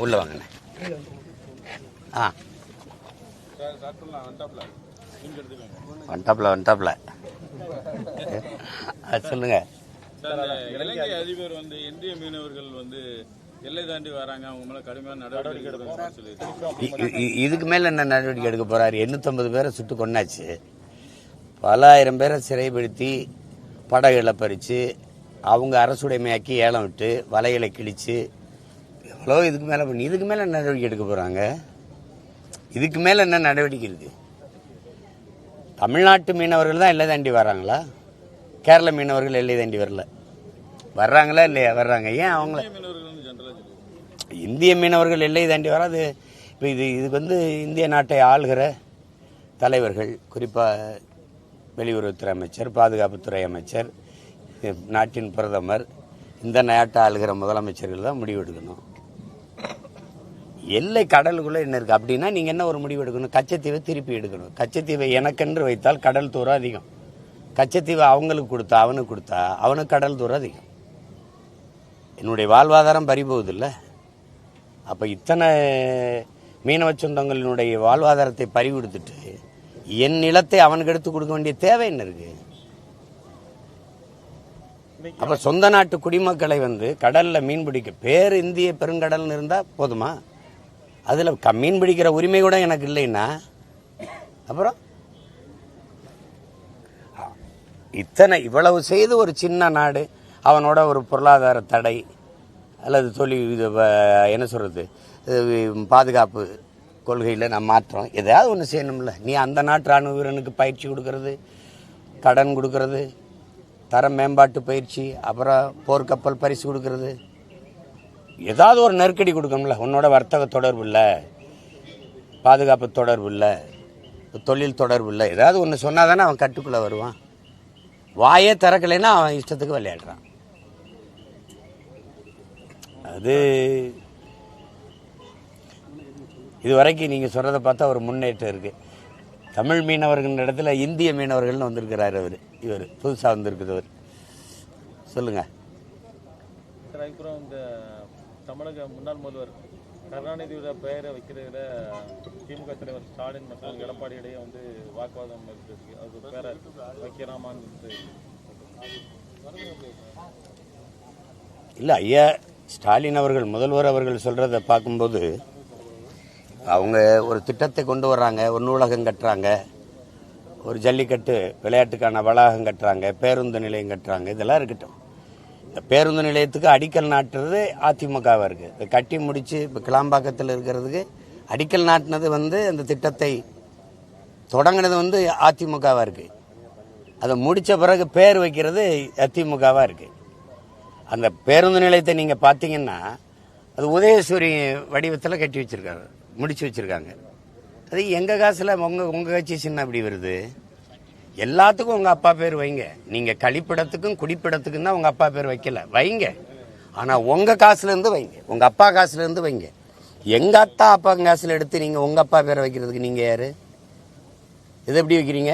உள்ள வாங்கண்ணே. வந்துட்டாப்ல சொல்லுங்க. இலங்கை அதிபர் இந்திய மீனவர்கள் எல்லை தாண்டி வராங்க, அவங்க மேல கடுமையான நடவடிக்கை இதுக்கு மேல என்ன நடவடிக்கை எடுக்க போறாரு? 850 பேரை சுட்டு கொண்டாச்சு, பல ஆயிரம் பேரை சிறைப்படுத்தி படகுகளை பறிச்சு அவங்க அரசுடைமையாக்கி ஏலம் விட்டு வலைகளை கிழிச்சு எவ்வளோ இதுக்கு மேல பண்ணி இதுக்கு மேல என்ன நடவடிக்கை எடுக்க போறாங்க? இதுக்கு மேல என்ன நடவடிக்கை இருக்கு? தமிழ்நாட்டு மீனவர்கள் தான் எல்லை தாண்டி வராங்களா? கேரள மீனவர்கள் எல்லை தாண்டி வரல, வர்றாங்களா இல்லையா? வர்றாங்க. ஏன் அவங்கள இந்திய மீனவர்கள் எல்லை தாண்டி வராது? இப்போ இதுக்கு இந்திய நாட்டை ஆளுகிற தலைவர்கள், குறிப்பாக வெளியுறவுத்துறை அமைச்சர், பாதுகாப்புத்துறை அமைச்சர், நாட்டின் பிரதமர், இந்த நாட்டை ஆளுகிற முதலமைச்சர்கள் தான் முடிவெடுக்கணும். எல்லை கடலுக்குள்ளே என்ன இருக்குது அப்படின்னா நீங்கள் என்ன ஒரு முடிவு எடுக்கணும்? கச்சத்தீவை திருப்பி எடுக்கணும். கச்சத்தீவை எனக்கென்று வைத்தால் கடல் தூரம் அதிகம், கச்சத்தீவை அவங்களுக்கு கொடுத்தா அவனுக்கு கொடுத்தா அவனுக்கு கடல் தூரம் அதிகம். என்னுடைய வாழ்வாதாரம் பறிபோகுது இல்லை? அப்போ இத்தனை மீனவ சொந்தங்களினுடைய வாழ்வாதாரத்தை பறி கொடுத்துட்டு என் நிலத்தை அவனுக்கு எடுத்து கொடுக்க வேண்டிய தேவை என்ன இருக்கு? அப்ப சொந்த நாட்டு குடிமக்களை கடல்ல மீன் பிடிக்க பேர் இந்திய பெருங்கடல்னு இருந்தா போதுமா? அதுல மீன் பிடிக்கிற உரிமை கூட எனக்கு இல்லைன்னா அப்புறம் இவ்வளவு செய்து ஒரு சின்ன நாடு அவனோட ஒரு பொருளாதார தடை அல்லது தொழில் என்ன சொல்றது பாதுகாப்பு கொள்கையில் நான் மாற்றம் ஏதாவது ஒன்று செய்யணும்ல. நீ அந்த நாட்டு ராணுவ வீரனுக்கு பயிற்சி கொடுக்கறது, கடன் கொடுக்கறது, தர மேம்பாட்டு பயிற்சி, அப்புறம் போர்க்கப்பல் பரிசு கொடுக்கறது, ஏதாவது ஒரு நெருக்கடி கொடுக்கணும்ல. உன்னோட வர்த்தக தொடர்பு இல்லை, பாதுகாப்பு தொடர்பு இல்லை, தொழில் தொடர்பு இல்லை, ஏதாவது ஒன்று சொன்னால் தானே அவன் கட்டுக்குள்ளே வருவான். வாயே திறக்கலைன்னா அவன் இஷ்டத்துக்கு விளையாடுறான். அது இதுவரைக்கும் நீங்கள் சொல்கிறத பார்த்தா ஒரு முன்னேற்றம் இருக்குது. தமிழ் மீனவர்கள் இடத்துல இந்திய மீனவர்கள்னு வந்திருக்கிறார் இவர் புதுசாக வந்திருக்கிறவர். சொல்லுங்கள். இந்த தமிழக முன்னாள் முதல்வர் கருணாநிதியோட பெயரை வைக்கிறதுல திமுக தலைவர் ஸ்டாலின் மற்றும் எடப்பாடி இடையே வாக்குவாதம் இருக்கு. அது பேரை வைக்கலாமான்னு இல்லை. ஐயா ஸ்டாலின் அவர்கள், முதல்வர் அவர்கள் சொல்கிறத பார்க்கும்போது அவங்க ஒரு திட்டத்தை கொண்டு வர்றாங்க, ஒரு நூலகம் கட்டுறாங்க, ஒரு ஜல்லிக்கட்டு விளையாட்டுக்கான வளாகம் கட்டுறாங்க, பேருந்து நிலையம் கட்டுறாங்க. இதெல்லாம் இருக்கட்டும். இந்த பேருந்து நிலையத்துக்கு அடிக்கல் நாட்டுறது அதிமுகவாக இருக்குது. இதை கட்டி முடித்து இப்போ கிளாம்பாக்கத்தில் இருக்கிறதுக்கு அடிக்கல் நாட்டினது அந்த திட்டத்தை தொடங்கினது அதிமுகவாக இருக்குது. அதை முடித்த பிறகு பேர் வைக்கிறது அதிமுகவாக இருக்குது. அந்த பேருந்து நிலையத்தை நீங்கள் பார்த்தீங்கன்னா அது உதயசூரி வடிவத்தில் கட்டி வச்சுருக்காங்க, முடிச்சு வச்சுருக்காங்க. அது எங்கள் காசில் உங்கள் கட்சி சின்ன அப்படி வருது. எல்லாத்துக்கும் உங்கள் அப்பா பேர் வைங்க. நீங்கள் கழிப்பிடத்துக்கும் குடிப்பிடத்துக்கும் தான் உங்கள் அப்பா பேர் வைக்கல, வைங்க. ஆனால் உங்கள் காசுலேருந்து வைங்க, உங்கள் அப்பா காசுலேருந்து வைங்க. எங்கள் அப்பா காசில் எடுத்து நீங்கள் உங்கள் அப்பா பேரை வைக்கிறதுக்கு நீங்கள் யார்? இது எப்படி வைக்கிறீங்க?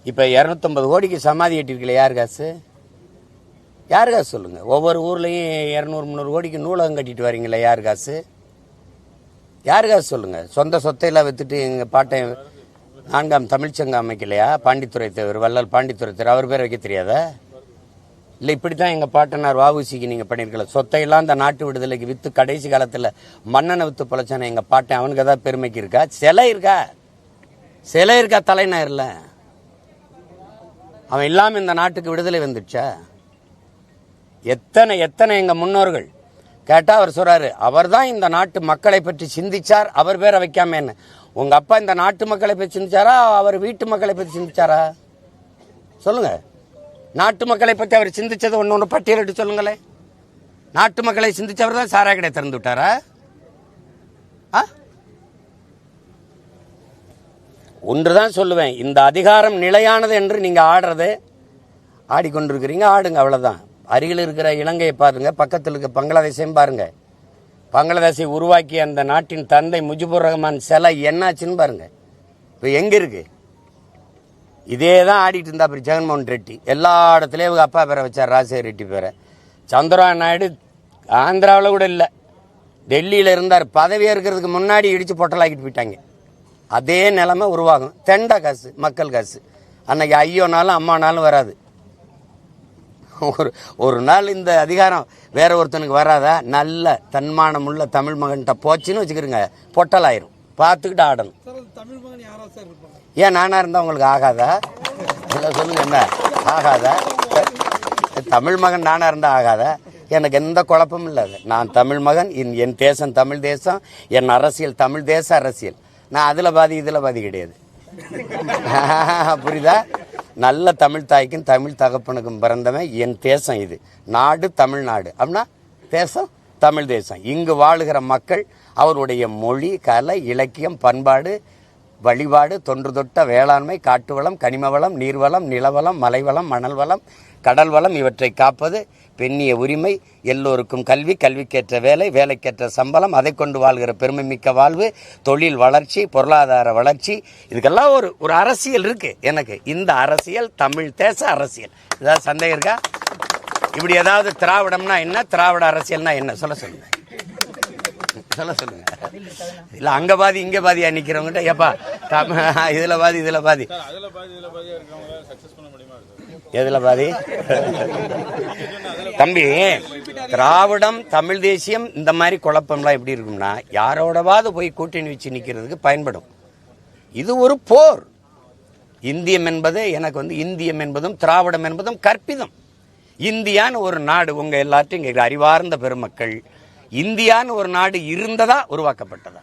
இப்போ 250 கோடிக்கு சமாதி கட்டிருக்கல, யார் காசு? யார் காசு சொல்லுங்கள்? ஒவ்வொரு ஊர்லேயும் 200-300 கோடிக்கு நூலகம் கட்டிட்டு வரீங்களே, யார் காசு? யார் காசு சொல்லுங்கள்? சொந்த சொத்தையெல்லாம் விற்றுட்டு எங்கள் பாட்டை 4ஆம் தமிழ்ச்சங்கம் அமைக்கலையா? பாண்டித்துறை தேவர், வள்ளல் பாண்டித்துறை தேவர், அவர் பேர் வைக்க தெரியாதா? இல்லை இப்படி தான் எங்கள் பாட்டனார் வஉசிக்கு நீங்கள் பண்ணியிருக்கல. சொத்தையெல்லாம் அந்த நாட்டு விடுதலைக்கு விற்று கடைசி காலத்தில் மன்னனை விற்று பொழைச்சானே எங்கள் பாட்டன், அவனுக்கு ஏதாவது பெருமைக்கு இருக்கா? சிலை இருக்கா தலைநகரில்? அவன் இல்லாமல் இந்த நாட்டுக்கு விடுதலை வந்துடுச்சா? எத்தனை எங்கள் முன்னோர்கள் கேட்டால் அவர் சொல்கிறாரு, அவர் தான் இந்த நாட்டு மக்களை பற்றி சிந்திச்சார், அவர் பேரை வைக்காம என்ன? உங்கள் அப்பா இந்த நாட்டு மக்களை பற்றி சிந்திச்சாரா, அவர் வீட்டு மக்களை பற்றி சிந்திச்சாரா? சொல்லுங்க. நாட்டு மக்களை பற்றி அவர் சிந்திச்சதை ஒன்று பட்டியலிட்டு சொல்லுங்களேன். நாட்டு மக்களை சிந்திச்சவர் தான் சாராய கடை திறந்து விட்டாரா? ஒன்றுதான் சொல்லுவேன், இந்த அதிகாரம் நிலையானது என்று நீங்கள் ஆடிக்கொண்டிருக்கிறீங்க, ஆடுங்க, அவ்வளோதான். அருகில் இருக்கிற இலங்கையை பாருங்க, பக்கத்தில் இருக்க பங்களாதேஷையும் பாருங்க. பங்களாதேஷை உருவாக்கிய அந்த நாட்டின் தந்தை முஜிபுர் ரஹ்மான் சிலை என்னாச்சுன்னு பாருங்க. இப்போ எங்க இருக்கு? இதே தான் ஆடிட்டு இருந்தா ஜெகன்மோகன் ரெட்டி. எல்லா இடத்துலையும் இவங்க அப்பா பேரை வச்சார், ராஜசேகர் ரெட்டி பேரை. சந்திரபாபு நாயுடு ஆந்திராவில் கூட இல்லை, டெல்லியில் இருந்தார். பதவியாக இருக்கிறதுக்கு முன்னாடி இடித்து பொட்டலாக்கிட்டு போயிட்டாங்க. அதே நிலைமை உருவாகும். தெண்டா காசு, மக்கள் காசு. அன்னைக்கு ஐயோனாலும் அம்மானாலும் வராது. ஒரு நாள் இந்த அதிகாரம் வேற ஒருத்தனுக்கு வராதா? நல்ல தன்மானம் உள்ள தமிழ் மகன்கிட்ட போச்சுன்னு வச்சுக்கிறோங்க, பொட்டலாயிரும். பார்த்துக்கிட்டு ஆடணும். ஏன் நானாக இருந்தால் உங்களுக்கு ஆகாதா? இல்லை சொல்லுங்க, என்ன ஆகாதா? தமிழ் மகன் நானாக இருந்தால் ஆகாதா? எனக்கு எந்த குழப்பமும் இல்லை. நான் தமிழ் மகன், என் தேசம் தமிழ் தேசம், என் அரசியல் தமிழ் தேச அரசியல். நான் அதில் பாதி இதில் பாதி கிடையாது. புரியுதா? நல்ல தமிழ் தாய்க்கும் தமிழ் தகப்பனுக்கும் பிறந்தவன். என் தேசம் இது, நாடு தமிழ்நாடு. அப்படின்னா தேசம் தமிழ் தேசம். இங்கு வாழுகிற மக்கள் அவருடைய மொழி, கலை, இலக்கியம், பண்பாடு, வழிபாடு, தொன்று தொட்ட வேளாண்மை, காட்டு வளம், கனிம வளம், நீர்வளம், நிலவளம், மலைவளம், மணல் வளம், கடல் வளம் இவற்றை காப்பது பெண்ணிய உரிமை. எல்லோருக்கும் கல்வி, கல்விக்கேற்ற வேலை, வேலைக்கேற்ற சம்பளம், அதை கொண்டு வாழ்கிற பெருமை மிக்க வாழ்வு, தொழில் வளர்ச்சி, பொருளாதார வளர்ச்சி, இதுக்கெல்லாம் ஒரு அரசியல் இருக்கு எனக்கு. இந்த அரசியல் தமிழ் தேச அரசியல். ஏதாவது சந்தேகம் இருக்கா? இப்படி ஏதாவது திராவிடம்னா என்ன, திராவிட அரசியல்னா என்ன சொல்ல சொல்லுங்க, சொல்ல சொல்லுங்க. இல்ல அங்க பாதி இங்க பாதியா நிக்கிறவங்க ஏப்பா இதுல பாதி இதுல பாதி, எதுல பாதி? தம்பி, திராவிடம் தமிழ் தேசியம் இந்த மாதிரி குழப்பம்லாம் எப்படி இருக்கும்னா, யாரோடவாது போய் கூட்டணி வச்சு நிக்கிறதுக்கு பயன்படும். இது ஒரு போர். இந்தியம் என்பது எனக்கு இந்தியம் என்பதும் திராவிடம் என்பதும் கற்பிதம். இந்தியான்னு ஒரு நாடு, உங்க எல்லாத்தையும் இங்க அறிவார்ந்த பெருமக்கள், இந்தியான்னு ஒரு நாடு இருந்ததா உருவாக்கப்பட்டதா?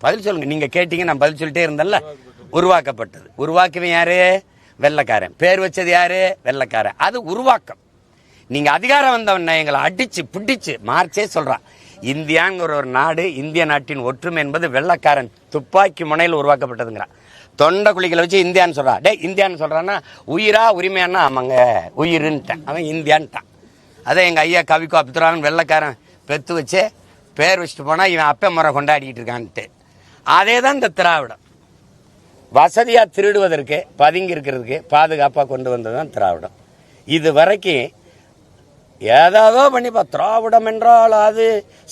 பதில் சொல்லுங்க. நீங்க கேட்டீங்க, நான் பதில் சொல்லிட்டே இருந்தேன்ல. உருவாக்கப்பட்டது. உருவாக்குவன் யாரு? வெள்ளைக்காரன். பேர் வச்சது யாரு? வெள்ளைக்காரன். அது உருவாக்கம். நீங்க அதிகாரம் வந்தவன எங்களை அடிச்சு பிடிச்சு மார்ச்சே சொல்றான். இந்தியாங்கிற ஒரு நாடு, இந்திய நாட்டின் ஒற்றுமை என்பது வெள்ளைக்காரன் துப்பாக்கி முனையில் உருவாக்கப்பட்டதுங்கிறான். தொண்டை குழிகளை வச்சு இந்தியான்னு சொல்றான். டே இந்தியான்னு சொல்றான்னா உயிரா உரிமையானா? ஆமாங்க உயிருன்ட்டான். அவன் இந்தியான்ட்டான். அதை எங்கள் ஐயா கவிக்கோ அப்துரான் வெள்ளைக்காரன் பெற்று வச்சு பேர் வச்சுட்டு போனால் இவன் அப்ப முறை கொண்டாடிக்கிட்டு இருக்கான்ட்டு. அதே தான் இந்த திராவிடம். வசதியாக திருடுவதற்கு, பதுங்கி இருக்கிறதுக்கு பாதுகாப்பாக கொண்டு வந்ததுதான் திராவிடம். இது வரைக்கும் ஏதாவதோ பண்ணிப்பா. திராவிடம் என்றால் அது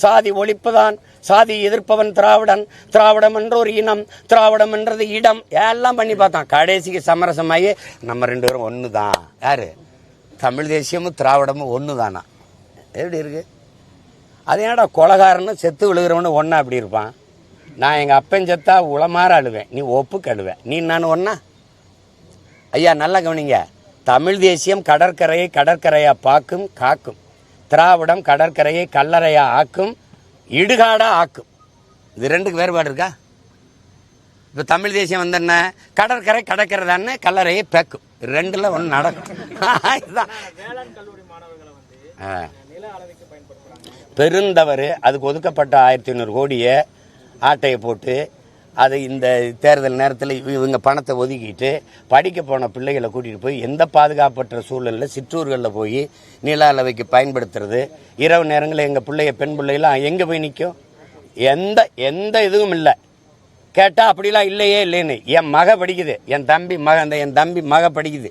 சாதி ஒழிப்புதான், சாதி எதிர்ப்பவன் திராவிடன், திராவிடம் என்ற ஒரு இனம், திராவிடம் என்றது இடம், எல்லாம் பண்ணி பார்த்தான். கடைசிக்கு சமரசமாகி நம்ம ரெண்டு பேரும் ஒன்று தான். யாரு? தமிழ் தேசியமும் திராவிடமும் ஒன்று தானா? எப்படி இருக்கு? அது என்னடா கொலகாரன்னு செத்து விழுகிறவனு ஒன்றா அப்படி இருப்பான். நான் எங்கள் அப்பன் செத்தா உளமாற அழுவேன், நீ ஒப்புக்கு அழுவேன். நீ நான் ஒன்றா? ஐயா நல்லா கவனிங்க. தமிழ் தேசியம் கடற்கரையை கடற்கரையா பாக்கும் காக்கும், திராவிடம் கடற்கரையை கல்லறையா ஆக்கும், இடுகாடா ஆக்கும். இது ரெண்டுக்கு வேறுபாடு இருக்கா? இப்போ தமிழ் தேசியம் என்ன? கடற்கரை கடற்கரை தானே கல்லறையை பேக்கும். ரெண்டுல ஒன்று நடக்கும். பெருந்தவறு. அதுக்கு ஒதுக்கப்பட்ட 1500 கோடியை ஆட்டையை போட்டு அதை இந்த தேர்தல் நேரத்தில் இவங்க பணத்தை ஒதுக்கிட்டு படிக்க போன பிள்ளைகளை கூட்டிகிட்டு போய் எந்த பாதுகாப்பற்ற சூழலில் சிற்றூர்களில் போய் நில அளவைக்கு பயன்படுத்துறது. இரவு நேரங்களில் எங்கள் பிள்ளைய பெண் பிள்ளைலாம் எங்கே போய் நிற்கும்? எந்த இதுவும் இல்லை. கேட்டால் அப்படிலாம் இல்லையே இல்லைன்னு. என் மக படிக்குது, என் தம்பி மக படிக்குது.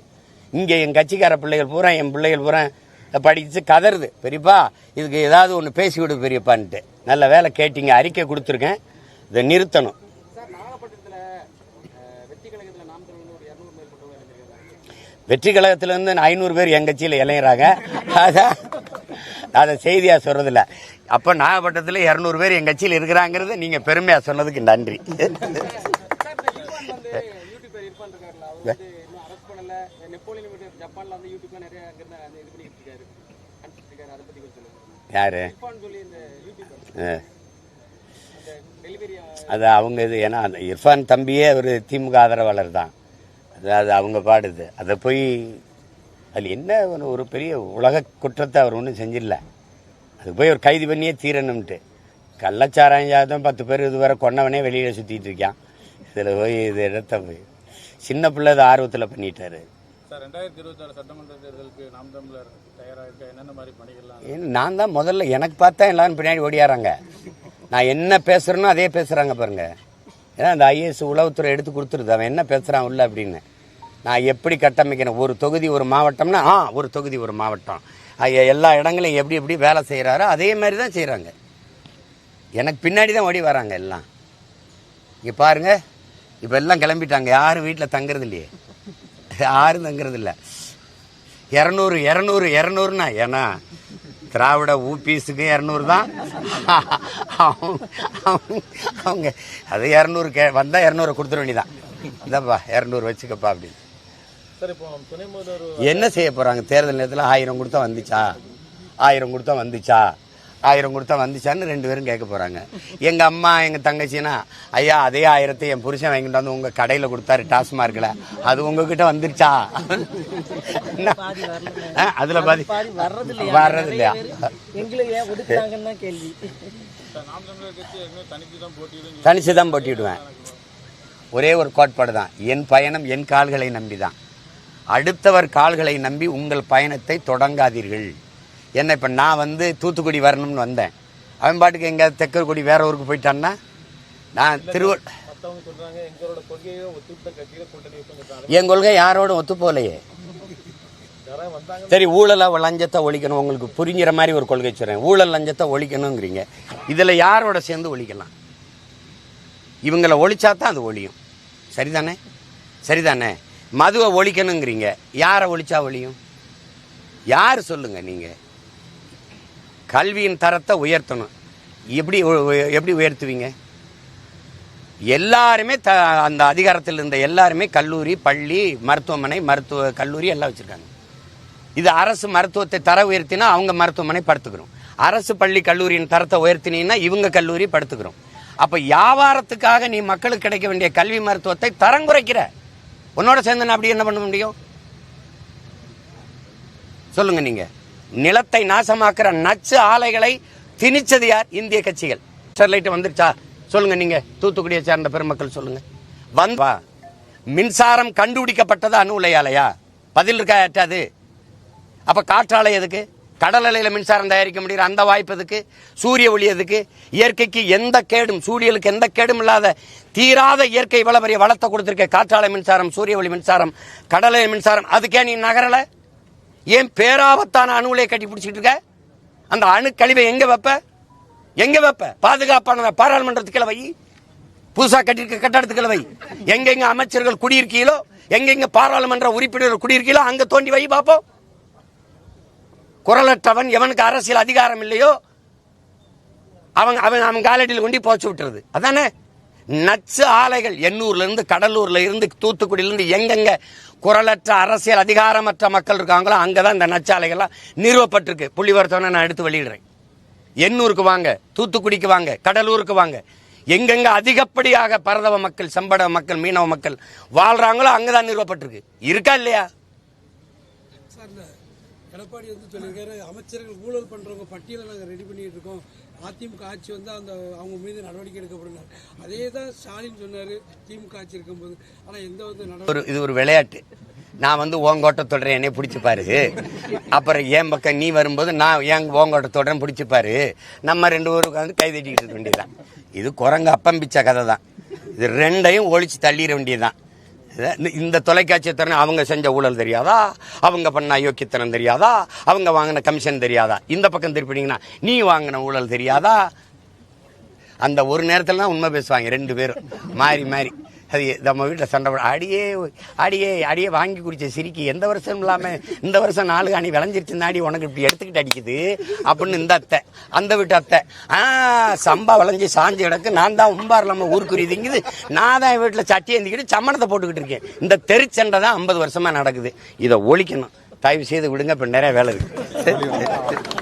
இங்கே என் கட்சிக்கார பிள்ளைகள் பூரா, என் பிள்ளைகள் பூரா படிச்சு கதறுது. பெரியப்பா இதுக்கு ஏதாவது ஒன்று பேசி விடு பெரியப்பான்ட்டு. நல்ல வேலை கேட்டீங்க, அறிக்கை கொடுத்துருக்கேன், இதை நிறுத்தணும். வெற்றி கழகத்திலேருந்து 500 பேர் என் கட்சியில் இளைஞராங்க. அதை செய்தியாக சொல்றதில்ல. அப்போ நாகப்பட்டினத்தில் 200 பேர் என் கட்சியில் இருக்கிறாங்கிறது நீங்கள் பெருமையாக சொன்னதுக்கு நன்றி. யாரு? அது அவங்க இது. ஏன்னா அந்த இர்ஃபான் தம்பியே ஒரு திமுக ஆதரவாளர் தான். அது அவங்க பாடுது. அதை போய் அதில் என்ன ஒரு பெரிய உலக குற்றத்தை அவர் ஒன்றும் செஞ்சிடல. அது போய் ஒரு கைது பண்ணியே தீரணும்ட்டு. கள்ளச்சாராயம் 10 பேர் இதுவரை கொன்னவனே வெளியில் சுற்றிட்டு இருக்கான். இதில் போய் இது இடத்த போய் சின்ன பிள்ளை ஆர்வத்தில் பண்ணிட்டாரு. 2026 சட்டமன்ற தேர்தலுக்கு நாம் தமிழர் தயாராக என்னென்ன மாதிரி பணிகள்லாம்? நான் தான் முதல்ல எனக்கு பார்த்தா எல்லாரும் பின்னாடி ஓடியாராங்க. நான் என்ன பேசுகிறேனோ அதே பேசுகிறாங்க பாருங்க. ஏன்னா அந்த ஐஏஎஸ் உளவுத்துறை எடுத்து கொடுத்துருது, அவன் என்ன பேசுகிறான் உள்ள அப்படின்னு. நான் எப்படி கட்டமைக்கிறேன்? ஒரு தொகுதி ஒரு மாவட்டம்னா ஒரு தொகுதி ஒரு மாவட்டம், எல்லா இடங்களையும் எப்படி எப்படி வேலை செய்கிறாரோ அதே மாதிரி தான் செய்கிறாங்க. எனக்கு பின்னாடி தான் ஓடி வராங்க எல்லாம். இங்கே பாருங்க, இப்போ எல்லாம் கிளம்பிட்டாங்க. யாரும் வீட்டில் தங்குறது இல்லையே, யாரும் தங்குறது இல்லை. 200 200 200ன்னா ஏன்னா திராவிட ஊபிஸுக்கு 200 தான். அவங்க அது 200 வந்தால் 200 கொடுத்துட வேண்டியதான். இதாப்பா 200 வச்சுக்கப்பா அப்படின்னு. என்ன செய்ய போகிறாங்க தேர்தல் நேரத்தில்? 1000 கொடுத்தா வந்துச்சா, 1000 கொடுத்தா வந்துச்சா, 1000 கொடுத்தா வந்துச்சான்னு 2 பேரும் கேட்க போகிறாங்க. எங்கள் அம்மா எங்கள் தங்கச்சின்னா, ஐயா அதே 1000 என் புருஷன் வாங்கிட்டு வந்து உங்கள் கடையில் கொடுத்தாரு டாஸ்மார்க்கில், அது உங்ககிட்ட வந்துருச்சா? அதில் பாதி வர்றது இல்லையா? தனிச்சு தான் போட்டிவிடுவேன். ஒரே ஒரு கோட்பாடு தான், என் பயணம் என் கால்களை நம்பி தான். அடுத்தவர் கால்களை நம்பி உங்கள் பயணத்தை தொடங்காதீர்கள். என்ன இப்போ நான் வந்து தூத்துக்குடி வரணும்னு வந்தேன், அவன் பாட்டுக்கு எங்கேயாவது தெற்கக்குடி வேற ஊருக்கு போயிட்டான்னா நான் என் கொள்கை யாரோட ஒத்து போகலையே. சரி, ஊழலை லஞ்சத்தை ஒழிக்கணும், உங்களுக்கு புரிஞ்சிற மாதிரி ஒரு கொள்கை சொல்றேன். ஊழல் லஞ்சத்தை ஒழிக்கணுங்கிறீங்க, இதில் யாரோட சேர்ந்து ஒழிக்கலாம்? இவங்களை ஒழிச்சா தான் அது ஒழியும். சரிதானே? சரிதானே? மதுவை ஒழிக்கணுங்கிறீங்க, யாரை ஒழிச்சா ஒழியும்? யார் சொல்லுங்க? நீங்க கல்வியின் தரத்தை உயர்த்தணும், எப்படி எப்படி உயர்த்துவீங்க? எல்லாருமே அந்த அதிகாரத்தில் இருந்த எல்லாருமே கல்லூரி, பள்ளி, மருத்துவமனை, மருத்துவ கல்லூரி எல்லாம் வச்சிருக்காங்க. இது அரசு மருத்துவத்தை தர உயர்த்தினா அவங்க மருத்துவமனை படுத்துக்கிறோம், அரசு பள்ளி கல்லூரியின் தரத்தை உயர்த்தினீங்கன்னா இவங்க கல்லூரி படுத்துக்கிறோம். அப்ப வியாபாரத்துக்காக நீ மக்களுக்கு கிடைக்க வேண்டிய கல்வி மருத்துவத்தை தரம் குறைக்கிற. உன்னோட சேர்ந்து அப்படி என்ன பண்ண முடியும் சொல்லுங்க? நீங்க நிலத்தை நாசமாக்குற நச்சு ஆலைகளை திணிச்சது யார்? இந்திய கட்சிகள். ஸ்டெர்லைட் வந்துருச்சா சொல்லுங்க? நீங்க தூத்துக்குடியை சேர்ந்த பெருமக்கள் சொல்லுங்க. வந்தா மின்சாரம் கண்டுபிடிக்கப்பட்டது அணு உலை ஆலையா? பதில் இருக்கா ஏற்றாது? அப்ப காற்றாலை எதுக்கு? கடல் அலையில மின்சாரம் தயாரிக்க முடியுற அந்த வாய்ப்பு எதுக்கு? சூரிய ஒளி எதுக்கு? இயற்கைக்கு எந்த கேடும், சூரியனுக்கு எந்த கேடும் இல்லாத தீராத இயற்கை இவ்வளவு பெரிய வளத்தை கொடுத்திருக்க காற்றாலை மின்சாரம், சூரிய ஒளி மின்சாரம், கடலை மின்சாரம், அதுக்கே நீ நகரல? ஏன் பேராபத்தான அணு உலையை கட்டி பிடிச்சிட்டு இருக்க? அந்த அணு கழிவை எங்க வைப்ப? எங்க வைப்ப? பாதுகாப்பான பாராளுமன்றத்துக்குள்ள வை, புதுசா கட்டிருக்க கட்டடத்துக்குள்ள வை. எங்கெங்க அமைச்சர்கள் குடியிருக்கீங்களோ, எங்கெங்க பாராளுமன்ற உறுப்பினர்கள் குடியிருக்கீங்களோ அங்க தோண்டி வை பார்ப்போம். குரலற்றவன் எவனுக்கு அரசியல் அதிகாரம் இல்லையோ அவன் அவன் அவன் காலடியில் கொண்டு போச்சு விட்டுறது. அதானே நச்சு ஆலைகள். எண்ணூர்ல இருந்து, கடலூர்ல இருந்து, தூத்துக்குடியில இருந்து எங்கெங்க குரலற்ற அரசியல் அதிகாரமற்ற மக்கள் இருக்காங்களோ அங்கதான் இந்த நச்சாலைகள்லாம் நிறுவப்பட்டிருக்கு. புள்ளிவரத்தவனை நான் எடுத்து வெளியிடுறேன். எண்ணூருக்கு வாங்க, தூத்துக்குடிக்கு வாங்க, கடலூருக்கு வாங்க. எங்கெங்க அதிகப்படியாக பரதவ மக்கள், செம்பட மக்கள், மீனவ மக்கள் வாழ்றாங்களோ அங்கதான் நிறுவப்பட்டிருக்கு. இருக்கா இல்லையா? எடப்பாடி வந்து சொல்லியிருக்காரு, அமைச்சர்கள் ஊழல் பண்றவங்க பட்டியலை நாங்கள் ரெடி பண்ணிட்டு இருக்கோம், அதிமுக ஆட்சி வந்து அந்த அவங்க மீது நடவடிக்கை எடுக்கப்படுனார். அதே தான் ஸ்டாலின் சொன்னாரு திமுக ஆட்சி இருக்கும்போது. ஆனா எந்த வந்து நடவடிக்கை? இது ஒரு விளையாட்டு. நான் வந்து ஓங்கோட்டை தொடரேன், என்னை பிடிச்சி பாரு. அப்புறம் என் பக்கம் நீ வரும்போது நான் ஏன் ஓங்கோட்டை தொடரேன் பிடிச்சி பாரு. நம்ம 2 பேருக்கு வந்து கை தட்டிக்கிட்டு இருக்க வேண்டியதுதான். இது குரங்கு அப்பம்பிச்ச கதை தான். இது ரெண்டையும் ஒழிச்சு தள்ளிட வேண்டியதுதான். இந்த தொலைக்காட்சியை தரணும். அவங்க செஞ்ச ஊழல் தெரியாதா? அவங்க பண்ண அயோக்கியத்தனம் தெரியாதா? அவங்க வாங்கின கமிஷன் தெரியாதா? இந்த பக்கம் திருப்பினீங்கன்னா நீ வாங்கின ஊழல் தெரியாதா? அந்த ஒரு நேரத்தில் தான் உண்மை பேசுவாங்க 2 பேரும் மாறி மாறி. அது நம்ம வீட்டில் சண்டை போட, அடியே அடியே அடியே வாங்கி குடிச்ச சிரிக்கி எந்த வருஷம் இல்லாமல் இந்த வருஷம் 4 காணி விளைஞ்சிருச்சுன்னு அடி உனக்கு இப்படி எடுத்துக்கிட்டு அடிக்குது அப்படின்னு இந்த அத்தை. அந்த வீட்டு அத்தை, சம்பா விளைஞ்சி சாஞ்சு கிடக்கு, நான் தான் உம்பார் இல்லாமல் ஊருக்குரிதிங்குது, நான் தான் என் வீட்டில் சட்டி ஏந்திக்கிட்டு சம்மணத்தை போட்டுக்கிட்டு இருக்கேன். இந்த தெருச்சண்டை தான் 50 வருஷமா நடக்குது. இதை ஒழிக்கணும். தயவு செய்து விடுங்க, இப்போ நிறைய வேலை இருக்கு.